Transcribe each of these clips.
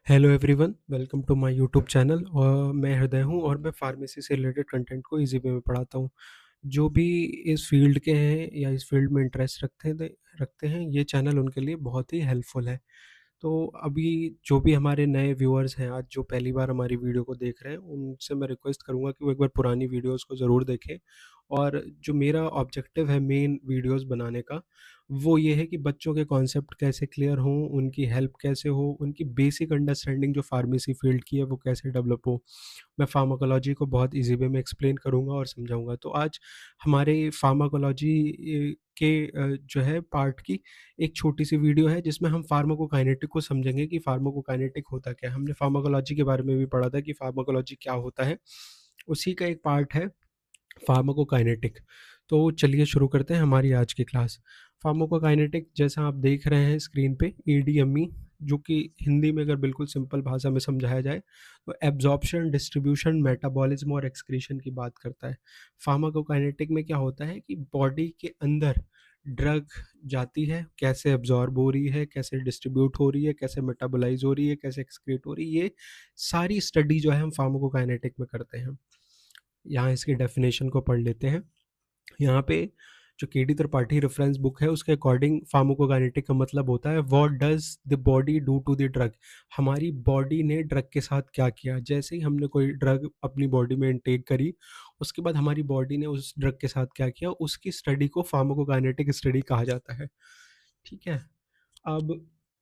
Hello everyone, welcome to my YouTube channel. और मैं हृदय हूँ और मैं फार्मेसी से रिलेटेड कंटेंट को इजी वे में पढ़ाता हूँ। जो भी इस फील्ड के हैं या इस फील्ड में इंटरेस्ट रखते हैं, ये चैनल उनके लिए बहुत ही हेल्पफुल है। तो अभी जो भी हमारे नए व्यूअर्स हैं, आज जो पहली बार हमारी वीडियो को देख रहे हैं, उनसे मैं रिक्वेस्ट करूँगा कि वो एक बार पुरानी वीडियोस को ज़रूर देखें। और जो मेरा ऑब्जेक्टिव है मेन वीडियोस बनाने का, वो ये है कि बच्चों के कॉन्सेप्ट कैसे क्लियर हों, उनकी हेल्प कैसे हो, उनकी बेसिक अंडरस्टैंडिंग जो फार्मेसी फील्ड की है वो कैसे डेवलप हो। मैं फार्माकोलॉजी को बहुत ईज़ी वे में एक्सप्लेन करूँगा और समझाऊँगा। तो आज हमारे फार्माकोलॉजी के जो है पार्ट की एक छोटी-सी वीडियो है, जिसमें हम फार्माकोकाइनेटिक को समझेंगे कि फार्माकोकाइनेटिक होता क्या है। हमने फार्माकोलॉजी के बारे में भी पढ़ा था कि फार्माकोलॉजी क्या होता है। उसी का एक पार्ट है फार्माकोकाइनेटिक। तो चलिए शुरू करते हैं हमारी आज की क्लास। फार्माकोकाइनेटिक जैसा आप देख रहे हैं स्क्रीन पे, एडीएमई, जो कि हिंदी में अगर बिल्कुल सिंपल भाषा में समझाया जाए तो एब्जॉर्प्शन, डिस्ट्रीब्यूशन, मेटाबॉलिज्म और एक्सक्रीशन की बात करता है। फार्माकोकाइनेटिक में क्या होता है कि बॉडी के अंदर ड्रग जाती है, कैसे एब्जॉर्ब हो रही है, कैसे डिस्ट्रीब्यूट हो रही है, कैसे मेटाबोलाइज हो रही है, कैसे एक्सक्रीट हो रही है, ये सारी स्टडी जो है हम फार्माकोकाइनेटिक में करते हैं। यहाँ इसकी डेफिनेशन को पढ़ लेते हैं। यहाँ पे जो केडी त्रिपाठी रेफरेंस बुक है, उसके अकॉर्डिंग फार्माकोकाइनेटिक का मतलब होता है what does the body do to the drug. हमारी बॉडी ने ड्रग के साथ क्या किया। जैसे ही हमने कोई ड्रग अपनी बॉडी में इनटेक करी, उसके बाद हमारी बॉडी ने उस ड्रग के साथ क्या किया, उसकी स्टडी को फार्माकोकाइनेटिक स्टडी कहा जाता है। ठीक है। अब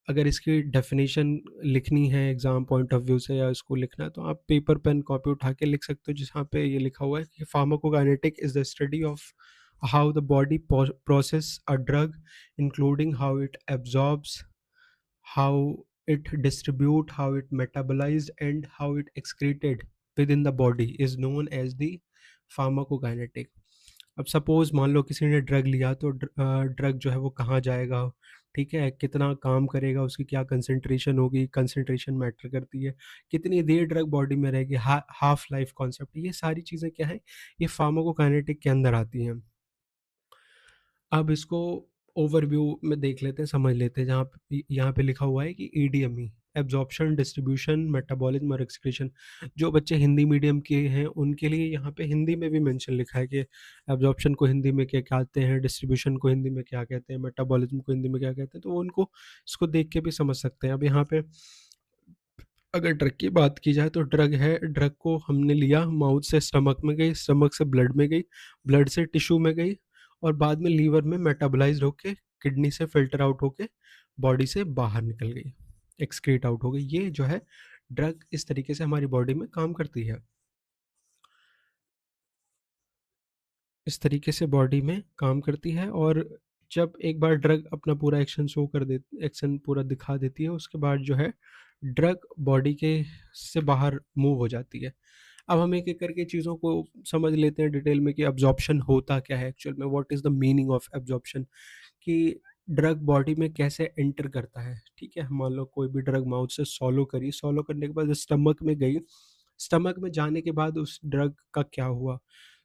अगर इसकी डेफिनेशन लिखनी है एग्जाम पॉइंट ऑफ व्यू से, या इसको लिखना है, तो आप पेपर पेन कॉपी उठा के लिख सकते हो, जहाँ पे ये लिखा हुआ है कि pharmacokinetic is the study of how the body process a drug, including how it absorbs, how it distribute, how it metabolized, and how it excreted within the body, is known as the pharmacokinetic. अब suppose मान लो किसी ने drug लिया, तो drug जो है वो कहाँ जाएगा, ठीक है, कितना काम करेगा, उसकी क्या कंसंट्रेशन होगी, कंसंट्रेशन मैटर करती है, कितनी देर ड्रग बॉडी में रहेगी, हाफ लाइफ कॉन्सेप्ट, ये सारी चीज़ें क्या है, ये फार्माकोकाइनेटिक के अंदर आती हैं। अब इसको ओवरव्यू में देख लेते हैं, समझ लेते हैं। जहाँ पे यहाँ पे लिखा हुआ है कि ईडीएमई, एब्जॉर्प्शन, डिस्ट्रीब्यूशन, मेटाबॉलिज्म और एक्सक्रीशन। जो बच्चे हिंदी मीडियम के हैं उनके लिए यहाँ पे हिंदी में भी मेंशन लिखा है कि एब्जॉर्प्शन को हिंदी में क्या कहते हैं, डिस्ट्रीब्यूशन को हिंदी में क्या कहते हैं, मेटाबॉलिज्म को हिंदी में क्या कहते हैं, तो वो उनको इसको देख के भी समझ सकते हैं। अब यहाँ पे अगर ड्रग की बात की जाए, तो ड्रग है, ड्रग को हमने लिया, माउथ से स्टमक में गई, स्टमक से ब्लड में गई, ब्लड से टिश्यू में गई, और बाद में लीवर में मेटाबोलाइज्ड होके किडनी से फिल्टर आउट होके बॉडी से बाहर निकल गई, एक्सक्रीट आउट हो गई। ये जो है ड्रग इस तरीके से हमारी बॉडी में काम करती है। इस तरीके से बॉडी में काम करती है। और जब एक बार ड्रग अपना पूरा एक्शन शो कर दे, एक्शन पूरा दिखा देती है, उसके बाद जो है ड्रग बॉडी के से बाहर मूव हो जाती है। अब हम एक-एक करके चीज़ों को समझ लेते हैं डिटेल में कि एब्ज़ॉर्प्शन होता क्या है एक्चुअल में, what is the meaning of absorption, कि ड्रग बॉडी में कैसे एंटर करता है। ठीक है, मान लो कोई भी ड्रग माउथ से सॉलो करी, सॉलो करने के बाद स्टमक में गई, स्टमक में जाने के बाद उस ड्रग का क्या हुआ,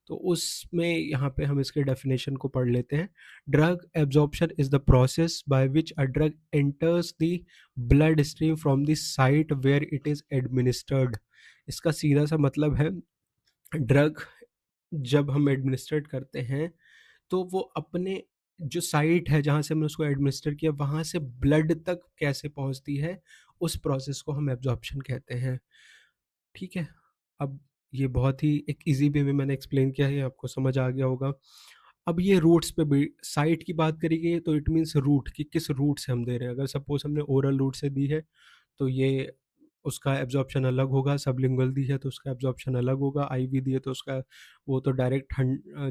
तो उसमें यहाँ पे हम इसके डेफिनेशन को पढ़ लेते हैं। Drug absorption is the process by which a drug enters the blood stream from the site where it is administered. इसका सीधा सा मतलब है, ड्रग जब हम एडमिनिस्ट्रेट करते हैं, तो वो अपने जो साइट है जहाँ से हमने उसको एडमिनिस्टर किया, वहाँ से ब्लड तक कैसे पहुँचती है, उस प्रोसेस को हम एब्जॉर्प्शन कहते हैं। ठीक है। अब ये बहुत ही एक ईज़ी वे में मैंने एक्सप्लेन किया है, आपको समझ आ गया होगा। अब ये रूट्स पे भी साइट की बात करी गई है, तो इट मीन्स रूट, कि किस रूट से हम दे रहे हैं। अगर सपोज़ हमने ओरल रूट से दी है, तो ये उसका एब्ज़ॉर्प्शन अलग होगा, सबलिंगुअल दी है तो उसका एब्ज़ॉर्प्शन अलग होगा, आईवी दी है तो उसका वो तो डायरेक्ट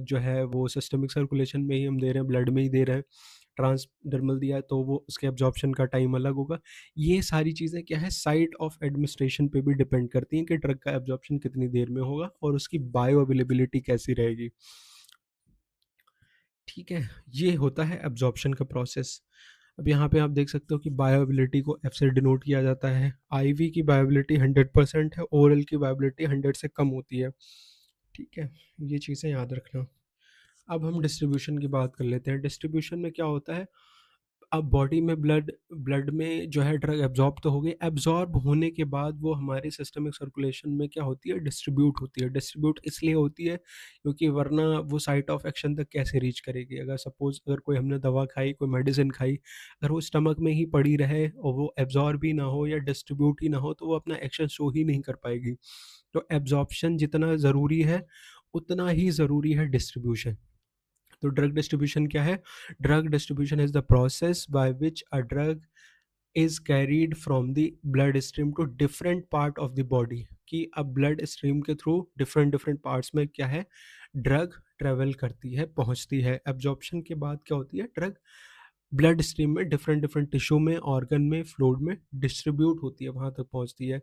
जो है वो सिस्टमिक सर्कुलेशन में ही हम दे रहे हैं, ब्लड में ही दे रहे हैं। ट्रांसडर्मल दिया है तो वो उसके एब्ज़ॉर्प्शन का टाइम अलग होगा। ये सारी चीज़ें क्या है, साइट ऑफ एडमिनिस्ट्रेशन पे भी डिपेंड करती हैं कि ड्रग का एब्ज़ॉर्प्शन कितनी देर में होगा और उसकी बायो अवेलेबिलिटी कैसी रहेगी। ठीक है, ये होता है एब्ज़ॉर्प्शन का प्रोसेस। अब यहाँ पे आप देख सकते हो कि बायोअवेलेबिलिटी को एफ से डिनोट किया जाता है। आईवी की बायोअवेलेबिलिटी 100% है, ओरल की बायोअवेलेबिलिटी 100 से कम होती है। ठीक है, ये चीज़ें याद रखना। अब हम डिस्ट्रीब्यूशन की बात कर लेते हैं। डिस्ट्रीब्यूशन में क्या होता है, अब बॉडी में ब्लड ब्लड में जो है ड्रग एब्जॉर्ब तो हो गई, एब्जॉर्ब होने के बाद वो हमारे सिस्टमिक सर्कुलेशन में क्या होती है, डिस्ट्रीब्यूट होती है। डिस्ट्रीब्यूट इसलिए होती है क्योंकि वरना वो साइट ऑफ एक्शन तक कैसे रीच करेगी। अगर सपोज अगर कोई हमने दवा खाई, कोई मेडिसिन खाई, अगर वो स्टमक में ही पड़ी रहे और वो एब्जॉर्ब ही ना हो या डिस्ट्रीब्यूट ही ना हो, तो वो अपना एक्शन शो ही नहीं कर पाएगी। तो एब्जॉर्प्शन जितना ज़रूरी है, उतना ही ज़रूरी है डिस्ट्रीब्यूशन। तो ड्रग डिस्ट्रीब्यूशन क्या है? Drug distribution is the process by which a drug is carried from the blood stream to different part of the body. कि अब ब्लड स्ट्रीम के थ्रू डिफरेंट डिफरेंट पार्ट्स में क्या है, ड्रग ट्रेवल करती है, पहुंचती है। एब्जॉर्प्शन के बाद क्या होती है, ड्रग ब्लड स्ट्रीम में डिफरेंट डिफरेंट टिश्यू में, ऑर्गन में, फ्लूइड में डिस्ट्रीब्यूट होती है, वहां तक पहुंचती है।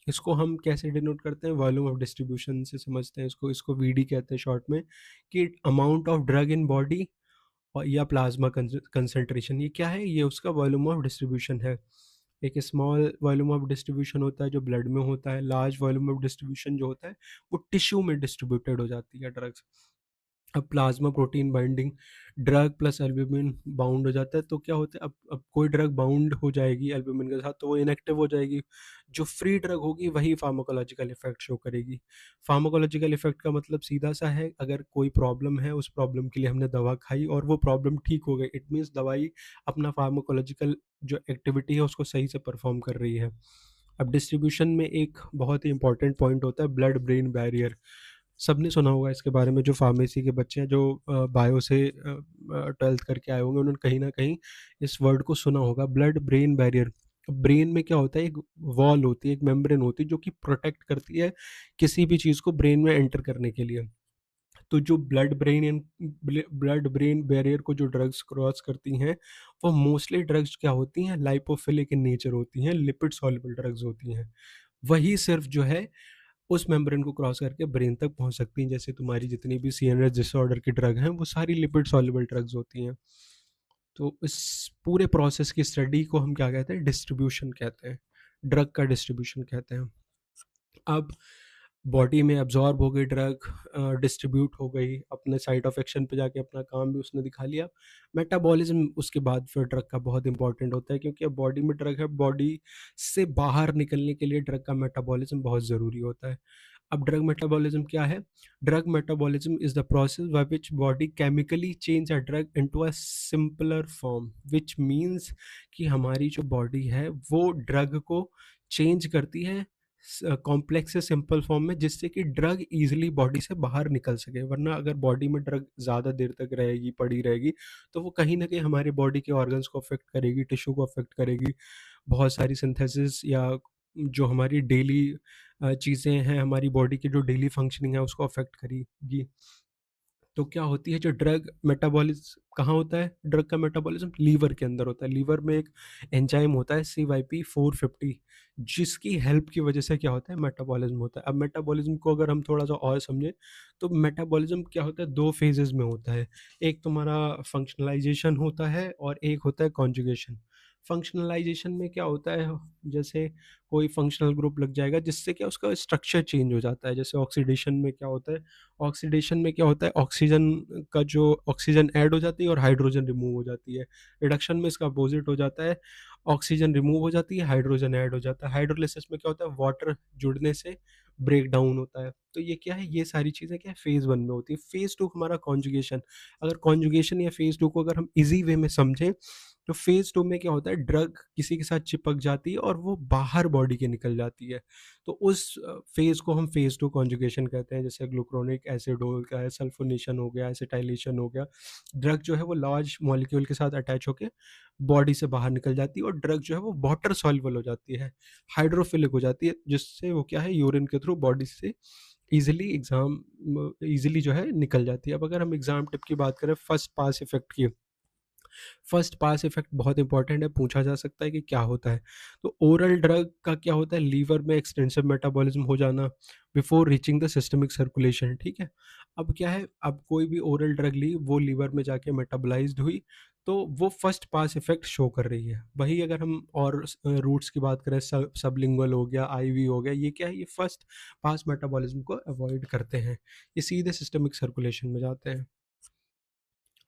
इसको हम कैसे डिनोट करते हैं, वॉल्यूम ऑफ डिस्ट्रीब्यूशन से समझते हैं इसको। इसको वीडी कहते हैं शॉर्ट में। कि amount of drug in body और या प्लाज्मा कंसंट्रेशन, ये क्या है, ये उसका वॉल्यूम ऑफ डिस्ट्रीब्यूशन है। एक स्मॉल वॉल्यूम ऑफ डिस्ट्रीब्यूशन होता है जो ब्लड में होता है, लार्ज वॉल्यूम ऑफ डिस्ट्रीब्यूशन जो होता है वो टिश्यू में डिस्ट्रीब्यूटेड हो जाती है ड्रग्स। अब plasma protein binding, drug plus albumin bound हो जाता है, तो क्या होता है, अब कोई ड्रग बाउंड हो जाएगी एल्ब्यूमिन के साथ तो वो इनएक्टिव हो जाएगी। जो फ्री ड्रग होगी वही फार्माकोलॉजिकल इफेक्ट शो करेगी। फार्माकोलॉजिकल इफेक्ट का मतलब सीधा सा है, अगर कोई प्रॉब्लम है, उस प्रॉब्लम के लिए हमने दवा खाई और वो प्रॉब्लम ठीक हो गई, इट मीन्स दवाई अपना फार्माकोलॉजिकल जो एक्टिविटी है उसको सही से परफॉर्म कर रही है। अब डिस्ट्रीब्यूशन में एक बहुत ही इंपॉर्टेंट पॉइंट होता है ब्लड ब्रेन बैरियर। सबने सुना होगा इसके बारे में, जो फार्मेसी के बच्चे हैं, जो बायो से 12th करके आए होंगे, उन्होंने कहीं ना कहीं इस वर्ड को सुना होगा, ब्लड ब्रेन बैरियर। ब्रेन में क्या होता है, एक वॉल होती है, एक मेम्ब्रेन होती है जो कि प्रोटेक्ट करती है किसी भी चीज़ को ब्रेन में एंटर करने के लिए। तो जो ब्लड ब्रेन बैरियर को जो ड्रग्स क्रॉस करती हैं, वो मोस्टली ड्रग्स क्या होती हैं, लाइपोफिलिक इन नेचर होती हैं, लिपिड सॉल्युबल ड्रग्स होती हैं। वही सिर्फ जो है उस मेम्ब्रेन को क्रॉस करके ब्रेन तक पहुंच सकती हैं। जैसे तुम्हारी जितनी भी सीएनएस डिसऑर्डर की ड्रग हैं, वो सारी लिपिड सॉल्युबल ड्रग्स होती हैं। तो इस पूरे प्रोसेस की स्टडी को हम क्या कहते हैं, डिस्ट्रीब्यूशन कहते हैं, ड्रग का डिस्ट्रीब्यूशन कहते हैं। अब बॉडी में एब्जॉर्ब हो गई ड्रग, डिस्ट्रीब्यूट हो गई, अपने साइट ऑफ एक्शन पे जाके अपना काम भी उसने दिखा लिया। मेटाबॉलिज्म उसके बाद फिर ड्रग का बहुत इंपॉर्टेंट होता है, क्योंकि अब बॉडी में ड्रग है, बॉडी से बाहर निकलने के लिए ड्रग का मेटाबॉलिज्म बहुत ज़रूरी होता है। अब ड्रग मेटाबॉलिज्म क्या है? Drug metabolism is the process by which body chemically change a drug into a simpler form, which means कि हमारी जो बॉडी है वो ड्रग को चेंज करती है कॉम्प्लेक्स से सिंपल फॉर्म में, जिससे कि ड्रग इजीली बॉडी से बाहर निकल सके। वरना अगर बॉडी में ड्रग ज़्यादा देर तक रहेगी, पड़ी रहेगी, तो वो कहीं ना कहीं हमारे बॉडी के ऑर्गन्स को अफेक्ट करेगी, टिश्यू को अफेक्ट करेगी। बहुत सारी सिंथेसिस या जो हमारी डेली चीज़ें हैं, हमारी बॉडी की जो डेली फंक्शनिंग है उसको अफेक्ट करेगी। तो क्या होती है, जो ड्रग मेटाबॉलिज्म कहाँ होता है, ड्रग का मेटाबॉलिज्म लीवर के अंदर होता है। लीवर में एक एंजाइम होता है CYP450, जिसकी हेल्प की वजह से क्या होता है, मेटाबॉलिज्म होता है। अब मेटाबॉलिज्म को अगर हम थोड़ा सा और समझें, तो मेटाबॉलिज्म क्या होता है, दो फेजेस में होता है। एक तुम्हारा फंक्शनलाइजेशन होता है और एक होता है कॉन्जुगेशन। फंक्शनलाइजेशन में क्या होता है, जैसे कोई फंक्शनल ग्रुप लग जाएगा जिससे क्या उसका स्ट्रक्चर चेंज हो जाता है। जैसे ऑक्सीडेशन में क्या होता है, ऑक्सीडेशन में क्या होता है, ऑक्सीजन का जो ऑक्सीजन ऐड हो जाती है और हाइड्रोजन रिमूव हो जाती है। रिडक्शन में इसका अपोजिट हो जाता है, ऑक्सीजन रिमूव हो जाती है, हाइड्रोजन ऐड हो जाता है। हाइड्रोलिसिस में क्या होता है, वाटर जुड़ने से ब्रेक डाउन होता है। तो ये क्या है, ये सारी चीज़ें क्या है, फेज़ 1 में होती है। फेज़ 2 हमारा कॉन्जुगेशन। अगर कॉन्जुगेशन या फेज़ 2 को अगर हम ईज़ी वे में समझें, तो फेज़ 2 में क्या होता है, ड्रग किसी के साथ चिपक जाती है और वो बाहर बॉडी के निकल जाती है। तो उस फेज़ को हम फेज़ 2 कॉन्जुगेशन कहते हैं। जैसे ग्लूकुरोनिक एसिड हो गया, सल्फोनेशन हो गया, एसिटाइलेशन हो गया। ड्रग जो है वो लार्ज मॉलिक्यूल के साथ अटैच होके बॉडी से बाहर निकल जाती है और ड्रग जो है वो वाटर सॉल्युबल हो जाती है, हाइड्रोफिलिक हो जाती है, जिससे वो क्या है, यूरिन के थ्रू बॉडी से ईज़िली जो है निकल जाती है। अब अगर हम एग्ज़ाम टिप की बात करें, फर्स्ट पास इफ़ेक्ट की, फर्स्ट पास इफेक्ट बहुत इंपॉर्टेंट है, पूछा जा सकता है कि क्या होता है। तो ओरल ड्रग का क्या होता है, लीवर में एक्सटेंसिव मेटाबॉलिज्म हो जाना before reaching the systemic circulation, ठीक है। अब क्या है, अब कोई भी ओरल ड्रग ली, वो लीवर में जाके मेटाबोलाइज्ड हुई, तो वो फर्स्ट पास इफेक्ट शो कर रही है। वही अगर हम और रूट्स की बात करें, सबलिंगुअल हो गया, IV हो गया, ये क्या है, ये फर्स्ट पास मेटाबॉलिज्म को अवॉइड करते हैं, ये सीधे सिस्टमिक सर्कुलेशन में जाते हैं।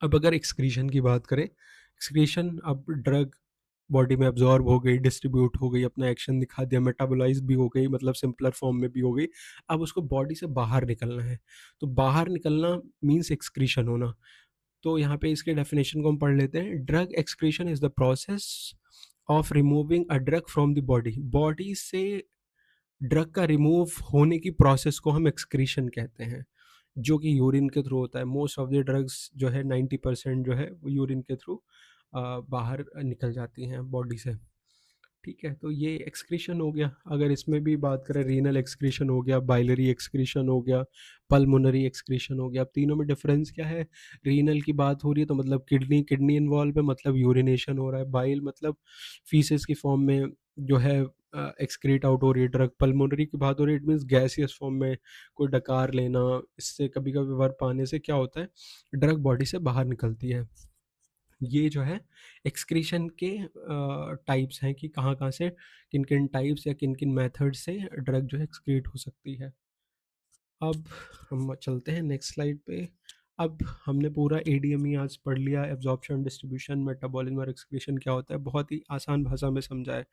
अब अगर एक्सक्रीशन की बात करें, एक्सक्रीशन, अब ड्रग बॉडी में एब्जॉर्ब हो गई, डिस्ट्रीब्यूट हो गई, अपना एक्शन दिखा दिया, मेटाबोलाइज भी हो गई, मतलब सिंपलर फॉर्म में भी हो गई। अब उसको बॉडी से बाहर निकलना है। तो बाहर निकलना मीन्स एक्सक्रीशन होना। तो यहाँ पे इसके डेफिनेशन को हम पढ़ लेते हैं। Drug excretion is the process of removing a drug from the body. Body से ड्रग का रिमूव होने की प्रोसेस को हम एक्सक्रीशन कहते हैं, जो कि यूरिन के थ्रू होता है। मोस्ट ऑफ द ड्रग्स जो है 90% जो है वो यूरिन के थ्रू बाहर निकल जाती हैं बॉडी से। ठीक है, तो ये एक्सक्रीशन हो गया। अगर इसमें भी बात करें, रीनल एक्सक्रीशन हो गया, बाइलरी एक्सक्रीशन हो गया, पल्मोनरी एक्सक्रीशन हो गया। अब तीनों में डिफरेंस क्या है? रीनल की बात हो रही है तो मतलब किडनी किडनी इन्वॉल्व है, मतलब यूरिनेशन हो रहा है। बाइल मतलब फीसेस की फॉर्म में जो है एक्सक्रीट आउट हो रही है ड्रग। पल्मोनरी की बात हो रही है, इट मीन्स गैसियस फॉर्म में कोई डकार लेना, इससे कभी कभी वर्प आने से क्या होता है, ड्रग बॉडी से बाहर निकलती है। ये जो है एक्सक्रीशन के टाइप्स हैं कि कहाँ-कहाँ से, किन-किन टाइप्स या किन-किन मेथड से ड्रग जो है एक्सक्रीट हो सकती है। अब हम चलते हैं नेक्स्ट स्लाइड पे। अब हमने पूरा एडीएमई आज पढ़ लिया, एब्जॉर्प्शन, डिस्ट्रीब्यूशन, मेटाबॉलिज्म और एक्सक्रीशन क्या होता है, बहुत ही आसान भाषा में समझा है।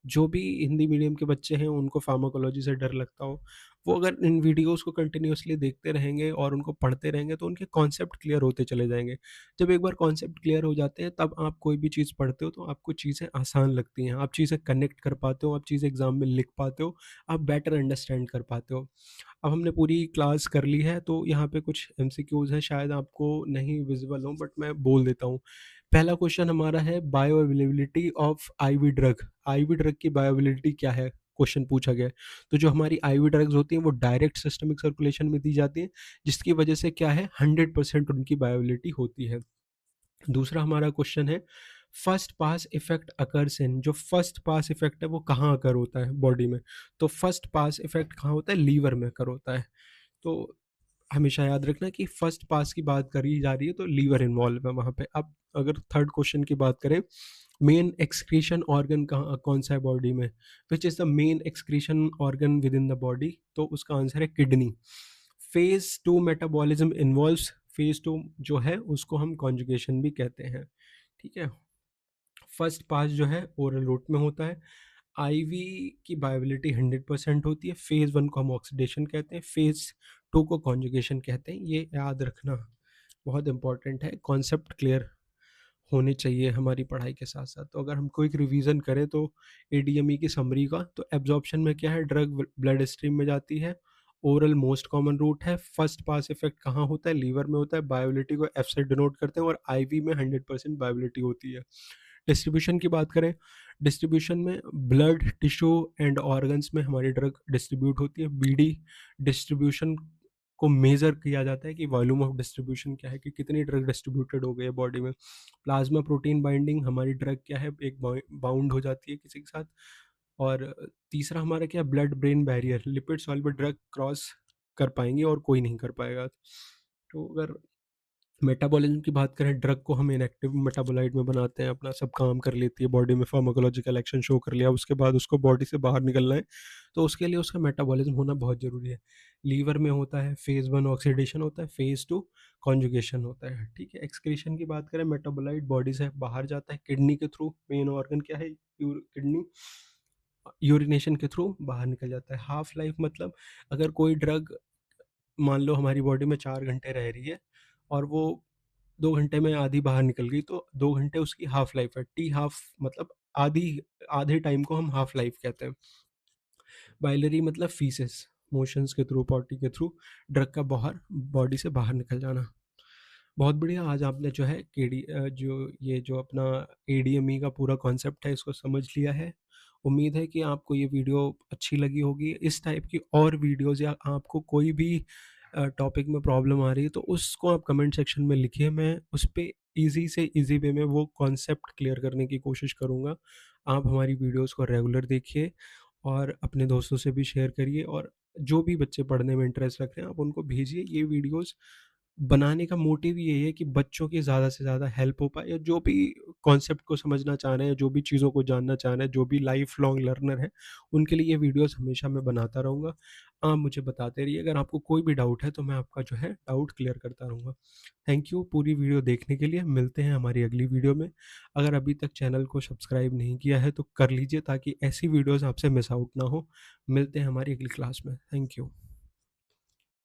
जो भी हिंदी मीडियम के बच्चे हैं उनको फार्माकोलॉजी से डर लगता हो, वो अगर इन वीडियोस को कंटिन्यूअसली देखते रहेंगे और उनको पढ़ते रहेंगे तो उनके कॉन्सेप्ट क्लियर होते चले जाएंगे। जब एक बार कॉन्सेप्ट क्लियर हो जाते हैं तब आप कोई भी चीज़ पढ़ते हो तो आपको चीज़ें आसान लगती हैं, आप चीज़ें कनेक्ट कर पाते हो, आप चीज़ें एग्जाम में लिख पाते हो, आप बेटर अंडरस्टैंड कर पाते हो। अब हमने पूरी क्लास कर ली है तो यहाँ पे कुछ एमसीक्यूज हैं, शायद आपको नहीं विजिबल हो बट मैं बोल देता हूँ। पहला क्वेश्चन हमारा है bio availability of IV drug. IV drug की बायोअवेलेबिलिटी क्या है, क्वेश्चन पूछा गया है। तो जो हमारी आईवी ड्रग्स होती हैं वो डायरेक्ट सिस्टमिक सर्कुलेशन में दी जाती हैं, जिसकी वजह से क्या है, 100% उनकी बायोअवेलेबिलिटी होती है। दूसरा हमारा क्वेश्चन है first pass effect occurs in. जो फर्स्ट पास इफेक्ट है वो कहाँ अकर होता है बॉडी में? तो फर्स्ट पास इफेक्ट कहाँ होता है, लीवर में अकर होता है। तो हमेशा याद रखना कि फर्स्ट पास की बात करी जा रही है तो लीवर इन्वॉल्व है वहाँ पे। अब अगर थर्ड क्वेश्चन की बात करें, मेन एक्सक्रीशन ऑर्गन कहाँ कौन सा है बॉडी में, which is the main excretion organ with in the body, तो उसका आंसर है kidney. Phase two metabolism involves, phase two जो है उसको हम कॉन्जुगेशन भी कहते हैं। ठीक है, फर्स्ट पास जो है ओरल रूट में होता है। आईवी की बायोबिलिटी 100% होती है। फेज़ 1 को हम ऑक्सीडेशन कहते हैं, फेज़ 2 को कॉन्जुगेशन कहते हैं। ये याद रखना बहुत इंपॉर्टेंट है, कॉन्सेप्ट क्लियर होने चाहिए हमारी पढ़ाई के साथ साथ। तो अगर हम क्विक रिवीजन करें तो एडीएमई की समरी का, तो एब्जॉर्प्शन में क्या है, ड्रग ब्लड स्ट्रीम में जाती है, ओरल मोस्ट कॉमन रूट है, फर्स्ट पास इफेक्ट कहाँ होता है, लीवर में होता है, बायोबिलिटी को एफ से डिनोट करते हैं, और आईवी में 100% बायोबिलिटी होती है। डिस्ट्रीब्यूशन की बात करें, डिस्ट्रीब्यूशन में ब्लड टिश्यू एंड ऑर्गन्स में हमारी ड्रग डिस्ट्रीब्यूट होती है। बीडी डिस्ट्रीब्यूशन को मेज़र किया जाता है कि वॉल्यूम ऑफ डिस्ट्रीब्यूशन क्या है, कि कितनी ड्रग डिस्ट्रीब्यूटेड हो गई है बॉडी में। प्लाज्मा प्रोटीन बाइंडिंग, हमारी ड्रग क्या है, एक बाउंड हो जाती है किसी के साथ। और तीसरा हमारा क्या है, blood brain barrier, lipid soluble drug cross कर पाएंगे और कोई नहीं कर पाएगा। तो अगर मेटाबॉलिज्म की बात करें, ड्रग को हम इनएक्टिव मेटाबोलाइट में बनाते हैं, अपना सब काम कर लेती है बॉडी में, फार्माकोलॉजिकल एक्शन शो कर लिया, उसके बाद उसको बॉडी से बाहर निकलना है, तो उसके लिए उसका मेटाबॉलिज्म होना बहुत ज़रूरी है। लीवर में होता है, फेज़ 1 ऑक्सीडेशन होता है, फेज़ 2 कॉन्जुगेशन होता है। ठीक है, एक्सक्रीशन की बात करें, मेटाबोलाइट बॉडी से बाहर जाता है किडनी के थ्रू। मेन ऑर्गन क्या है, किडनी, यूरिनेशन के थ्रू बाहर निकल जाता है। हाफ लाइफ मतलब अगर कोई ड्रग मान लो हमारी बॉडी में 4 घंटे रह रही है और वो 2 घंटे में आधी बाहर निकल गई, तो 2 घंटे उसकी हाफ लाइफ है। टी हाफ मतलब आधी, आधे टाइम को हम हाफ लाइफ कहते हैं। बाइलरी मतलब फीसेस, मोशंस के थ्रू, पॉटी के थ्रू ड्रग का बाहर, बॉडी से बाहर निकल जाना। बहुत बढ़िया, आज आपने जो है जो ये जो अपना एडीएमई का पूरा कॉन्सेप्ट है इसको समझ लिया है। उम्मीद है कि आपको ये वीडियो अच्छी लगी होगी। इस टाइप की और वीडियोज़, या आपको कोई भी टॉपिक में प्रॉब्लम आ रही है तो उसको आप कमेंट सेक्शन में लिखिए, मैं उस पे ईज़ी से ईज़ी वे में वो कॉन्सेप्ट क्लियर करने की कोशिश करूँगा। आप हमारी वीडियोज़ को रेगुलर देखिए और अपने दोस्तों से भी शेयर करिए, और जो भी बच्चे पढ़ने में इंटरेस्ट रखते हैं आप उनको भेजिए। ये वीडियोज़ बनाने का मोटिव यही है कि बच्चों की ज़्यादा से ज़्यादा हेल्प हो पाए, या जो भी कॉन्सेप्ट को समझना चाह रहे हैं, जो भी चीज़ों को जानना चाह रहे हैं, जो भी लाइफ़ लॉन्ग लर्नर हैं, उनके लिए ये वीडियोज़ हमेशा मैं बनाता रहूँगा। आप मुझे बताते रहिए, अगर आपको कोई भी डाउट है तो मैं आपका जो है डाउट क्लियर करता रहूँगा। थैंक यू पूरी वीडियो देखने के लिए, मिलते हैं हमारी अगली वीडियो में। अगर अभी तक चैनल को सब्सक्राइब नहीं किया है तो कर लीजिए ताकि ऐसी वीडियोज़ आपसे मिस आउट ना हो। मिलते हैं हमारी अगली क्लास में। Thank you.